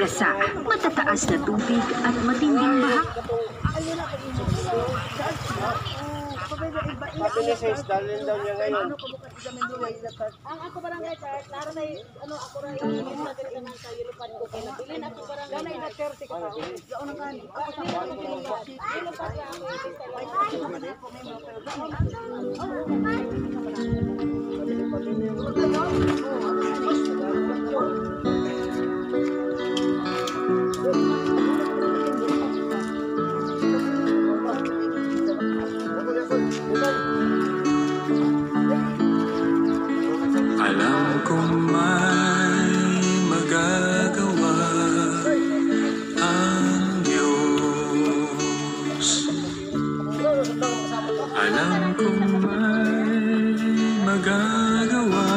sa matataas na tubig at matinding baha. Mabilis dalhin daw niya ngayon. Ang ako barangay chat, laro na ano ako ra yung sa ganito ng sa yulupan ko kay nabilin ako barangay na 30 ka. Gaon ang kan. Ako sa mga yulupan. Yulupan ra ako alam kong may magagawa ang Diyos. Alam kong may magagawa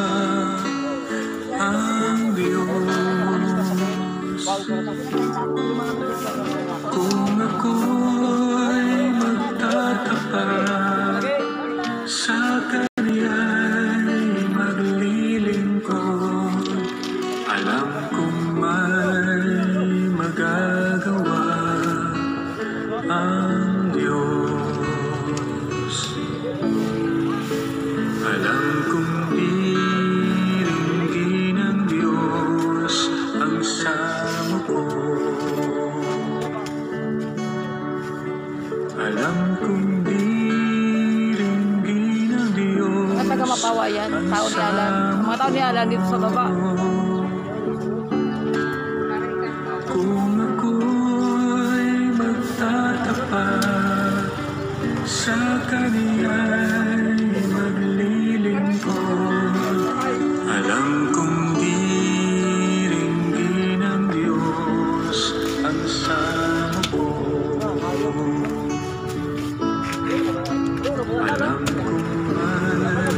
ang Diyos. Kung ako'y magtatapat sa Kaniya'y maglilingkod, alam kong may magagawa ang Diyos. Alam kong diringgin ng Diyos ang samo ko. Alam kong diringgin ng Diyos mga taga Mapawa yan, tao ni Alan. Mga tao ni Alan dito sa baba. kung ako'y magtatapat sa Kaniya'y maglilingkod, alam kong diringgin ng Diyos ang samo ko. Alam kong may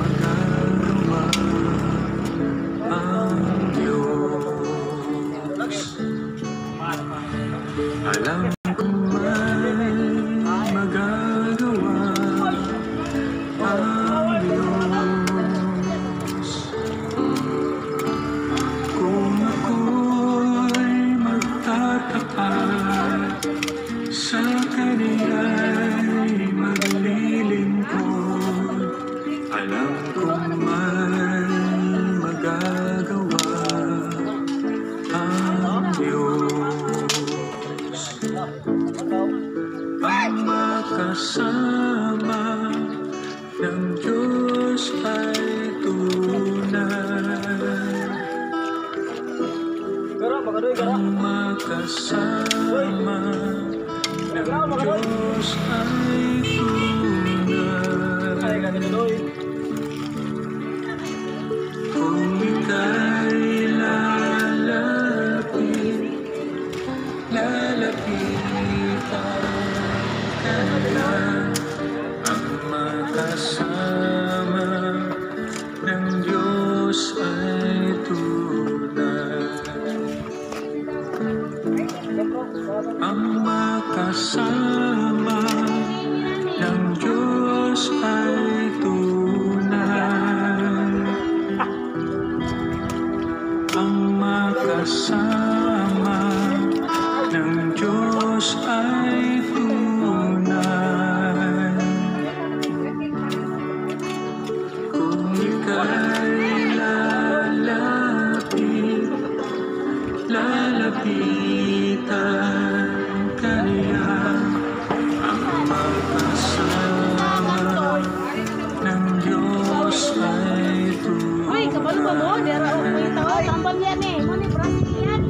magagawa ang Diyos. Alam kong may magagawa ang Diyos. Kung ako'y magtatapat sa Kaniya'y maglilingkod, alam kong may magagawa ang Diyos. Ang makasama ng Diyos ay tunay. Ang makasama ng Diyos ay tunay. Kung ika'y lalapitan ka na, ang makasama ng Diyos ay tunay. Ang makasama ng Diyos ay tunay. Ang makasama ng Diyos ay tunay. Kung ika'y lalapitan ka niya, ang makasama ng Diyos ay tunay. Uy, kabalo ba mo? Dera o may tao, tambal yan eh. Mani Brazil yan.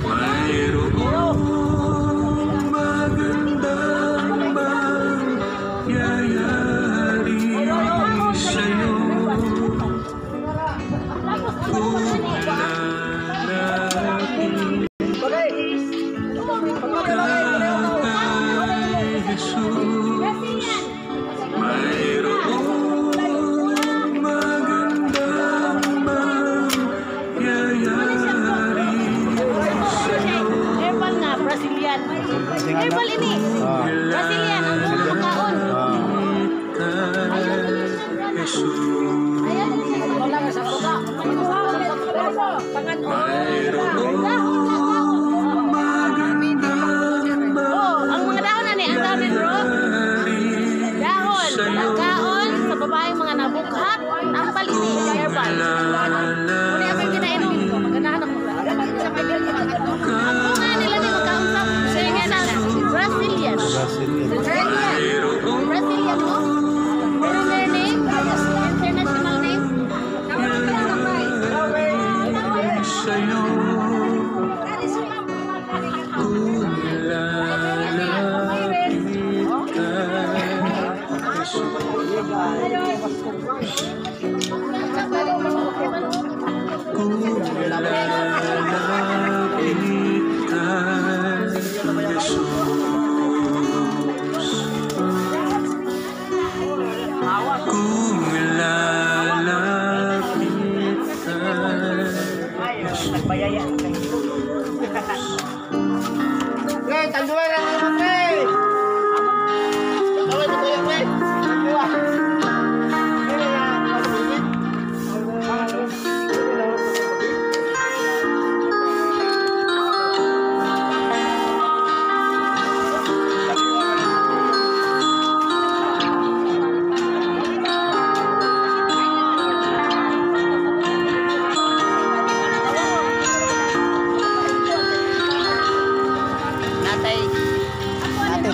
Mayroong magandang mangyayari sa'yo kung lalapit ka kay Jesus. Mayroong magandang mangyayari mukhat. Ang palit ni herbal. Muna ako yung kinainom ko. Maganahan ako. Ako nga nila ni magkausap. Sige nga na. Brazilian. Brazilian mo? Pero their name? International name? sa'yo kung lalapit ka, Jesus. Kung lalapit ka, Jesus. Kung lalapit ka, Nagbayaya. Okay, tanduan na naman, okay. Tanduan ito yung way.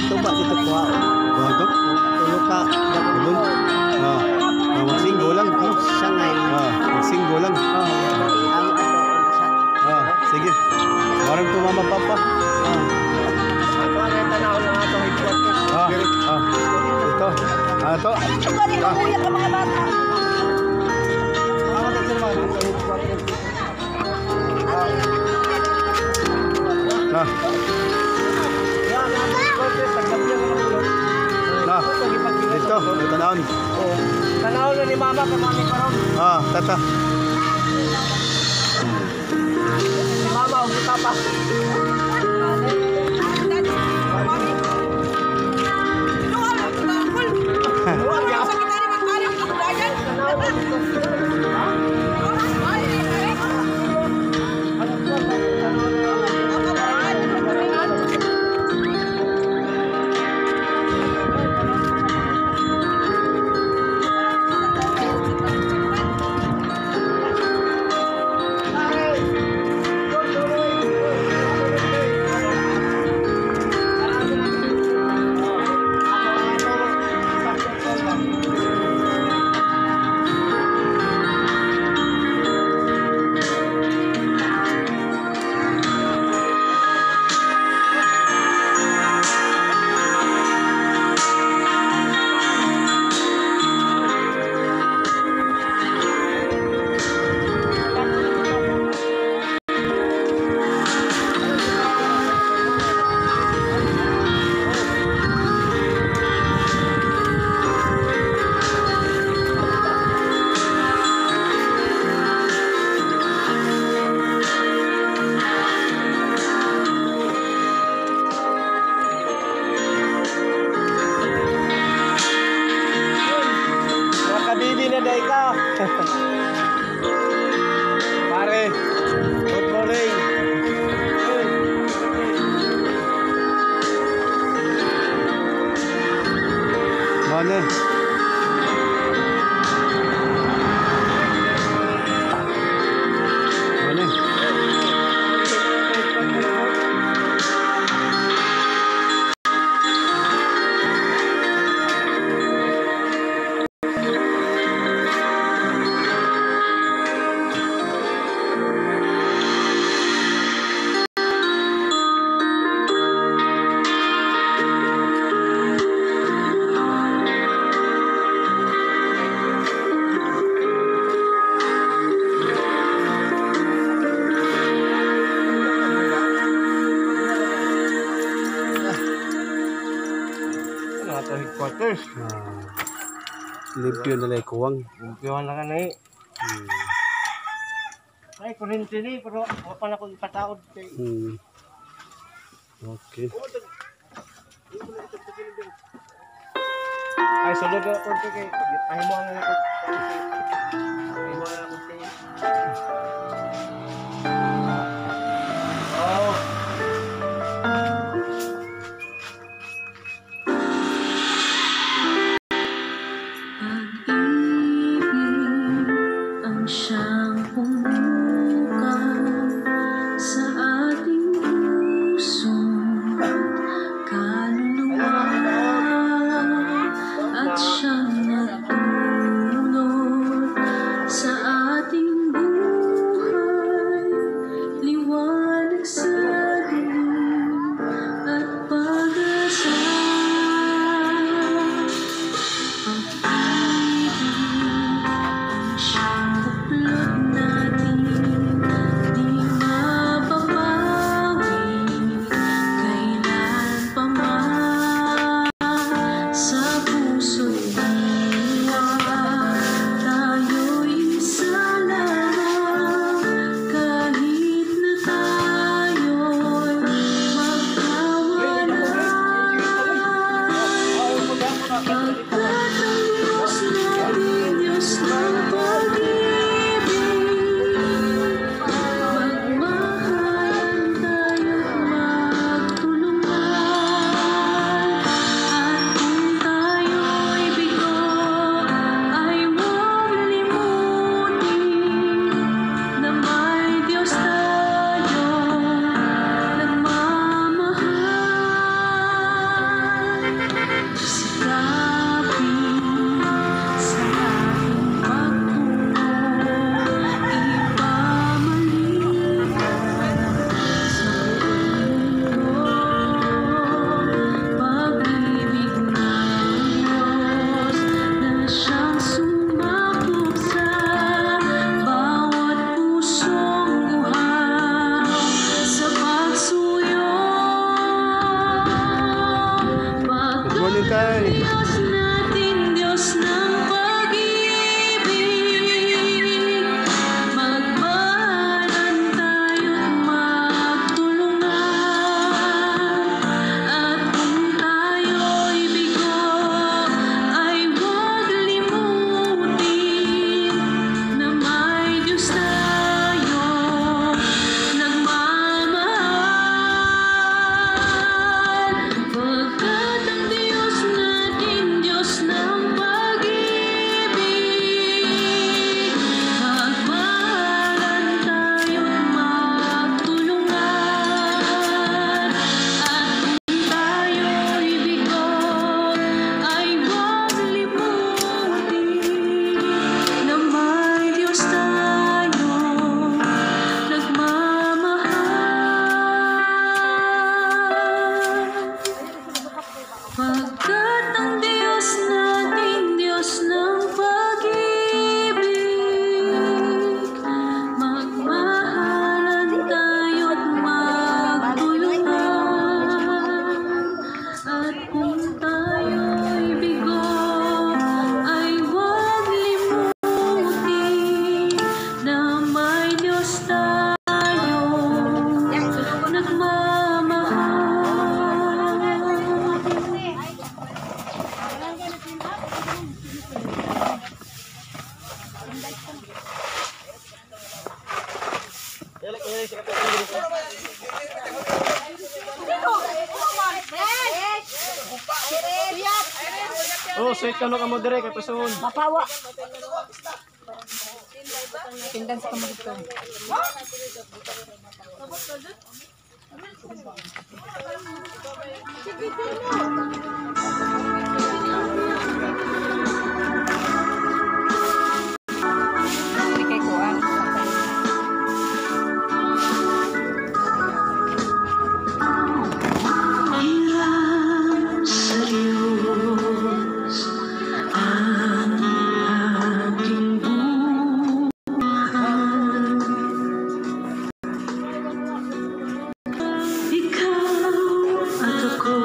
Tuba dito po ha. Wadok. Tulog ka. Dapulun. Magsinggo lang. Sangay. Magsinggo lang. Sige. Parang tumama papa. Ako ang tanaw ng atong headquarters. Ito. Ito. Ito din ang kuya ka mga bata. Ako din naman. Ito headquarters. Dito, tanawon. Tanaw na ni mama kamami karon. Tata. Si mama og papa. Bibi na day ka. Pare, good morning. Mana? Mana? Ato headquarters. Limpyo na lang kuwang. Limpyo na ka na eh. Ay, kurinti ni, pero wala na akong ipataod kay. Okay. Ay, sunod na ako kay. Ay mo ang ako. Ay mo ang ako kay. Oh. siyang pumukaw sa ating puso, kaluluwa, at siyang nagdulot sa ating buhay, liwanag sa dilim at pag-asa. Diyos natin, Diyos ng pag-ibig, magmahalan tayo't magtulungan, at kung tayo'y bigo, ay huwag limutin na may Diyos tayo nagmamahal, pagkat ang Diyos natin, Diyos ng pag-ibig, magmahalan tayo't magtulungan, at kung tayo'y bigo, ay huwag limutin na may Diyos tayo nagmamahal. Pagkat ang Diyos natin, Diyos ng pag-ibig, magmahalan tayo't magtulungan, at kung tayo'y bigo, ay huwag limutin na may Diyos tayo nagmamahal. Oh, sweet ka ka mo dire kay pasun. Mapawa. Tindan sa kamay ito. Kay kuan. Ilang sa Diyos ang aking buhay. Ikaw at ako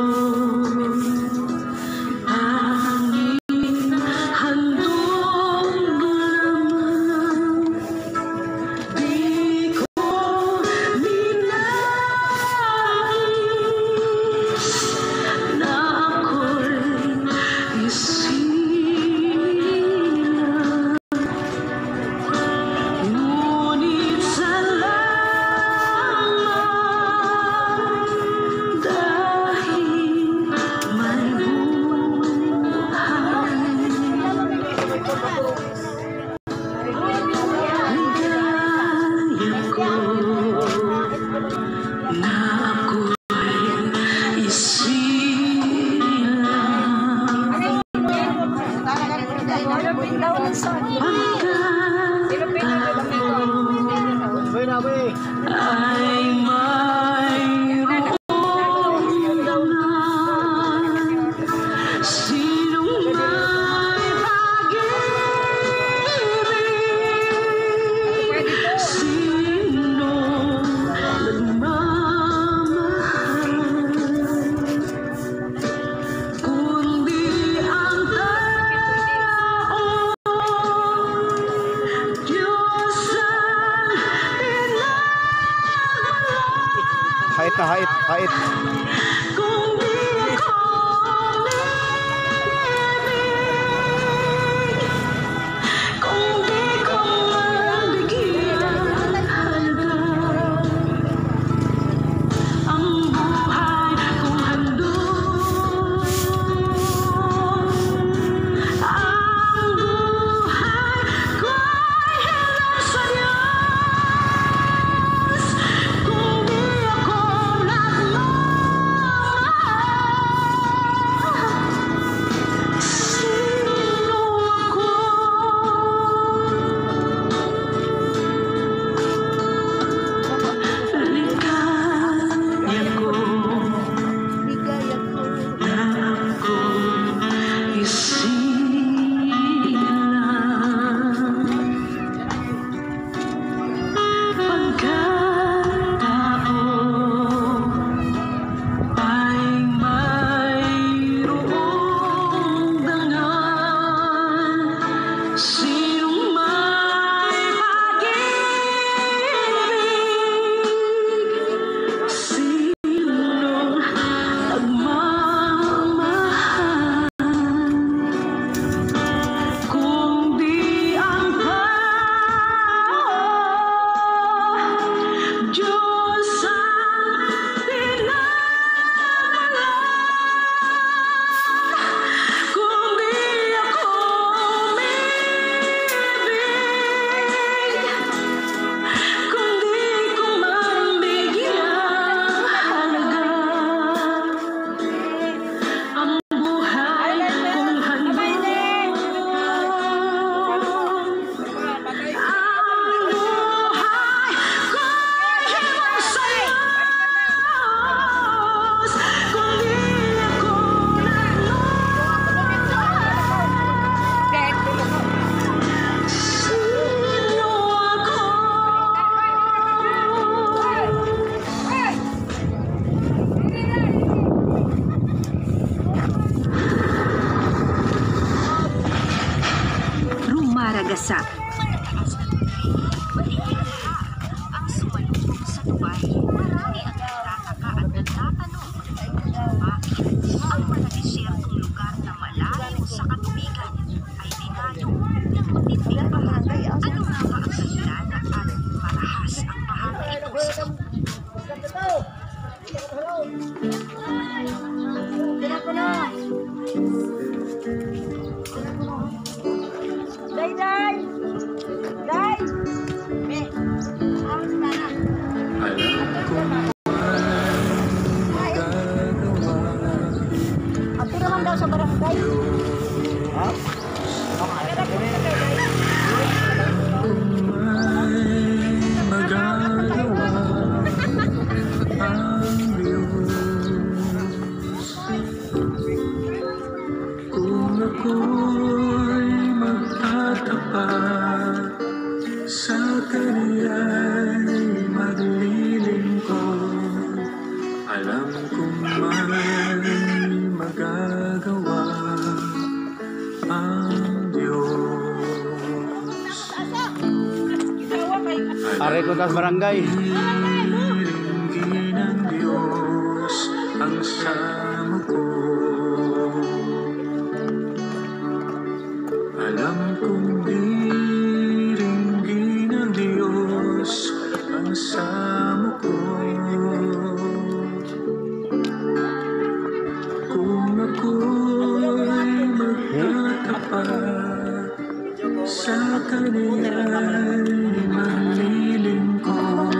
Boy na, boy. ay mayroon na sinong may pag-ibig, sinong nagmamahal, kundi ang taong Diyos ang pinagmalaki. Hait na hait, hait. Kung di ako umibig, kung di ko man bigyan halaga ang buhay kong handog, ang buhay ko'y hilang sa Diyos, kung di ako nagmamahal, sino ako? Ligaya ko na ako'y isilang pagkatao ay mayroong dangal, sinong may pag-ibig, sinong nagmamahal, kung di ang tao Diyos ang pinagmalaki, kung di ako umibig, kung di ko man bigyan halaga ang buhay kong handog, ang buhay ko'y hiwag sa Diyos, kung di ako nagmamahal, sino ako? Rumaragasat. Ang sumalubog sa tuway, marami ang nagtataka at nagtatanong, bakit ang maladisyertong lugar na malayo sa katubigan ay dinalo ng matinding baha? Ano nga ba ang dahilan at marahas ang bahang ito sa Ato naman daw sa barangay. Magagawa ang Diyos, kung ako'y magtatapat sa Kaniya'y maglilingkod, alam kong may magagawa ang Diyos. Are ko tas barangay. Iringgin ng Diyos ang samo ko, alam kong iringgin ng Diyos ang samo ko, kung ako'y magtatapat sa Kaniya'y maglilingkod,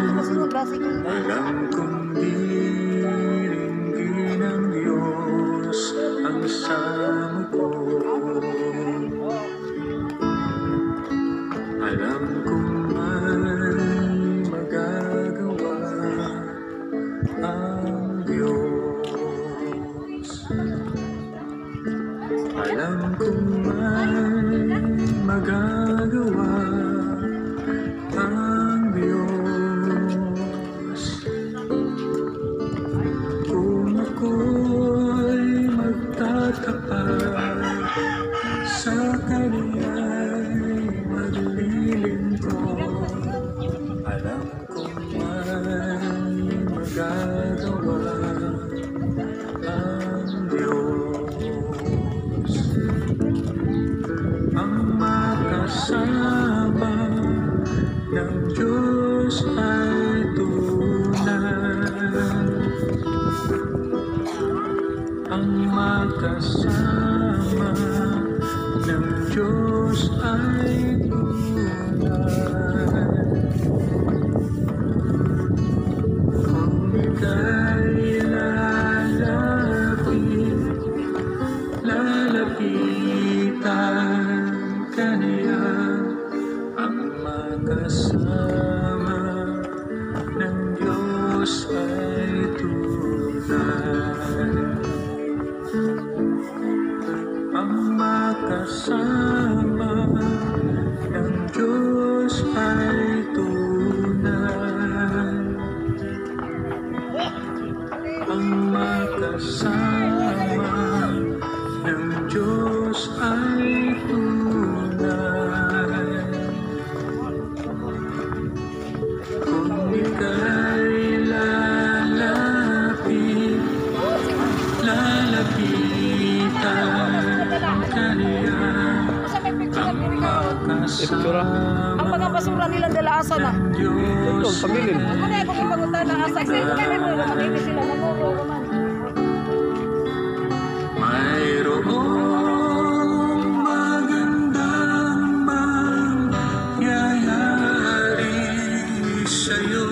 alam kong iringgin ng Diyos ang samo ko, sa kaniya'y maglilingkod. Alam kong may magagawa ang Diyos. Ang makasama ng Diyos ay tunay. Ang makasama ng Diyos ay tunay. Kung ika'y lalapitan ka niya, ang makasama ng Diyos ay tunay. Ang makasama ng Diyos ay tunay. Ang makasama ng Diyos ay tunay. Kung ika'y lalapitan ka niya, ang makasama Ang mga basura nila dala asa na. ng Diyos Pagilin. Ako na ako pangutan na asa. Kasi kaya mo na makinis sila na mo. mayroong magandang mangyayari sa'yo.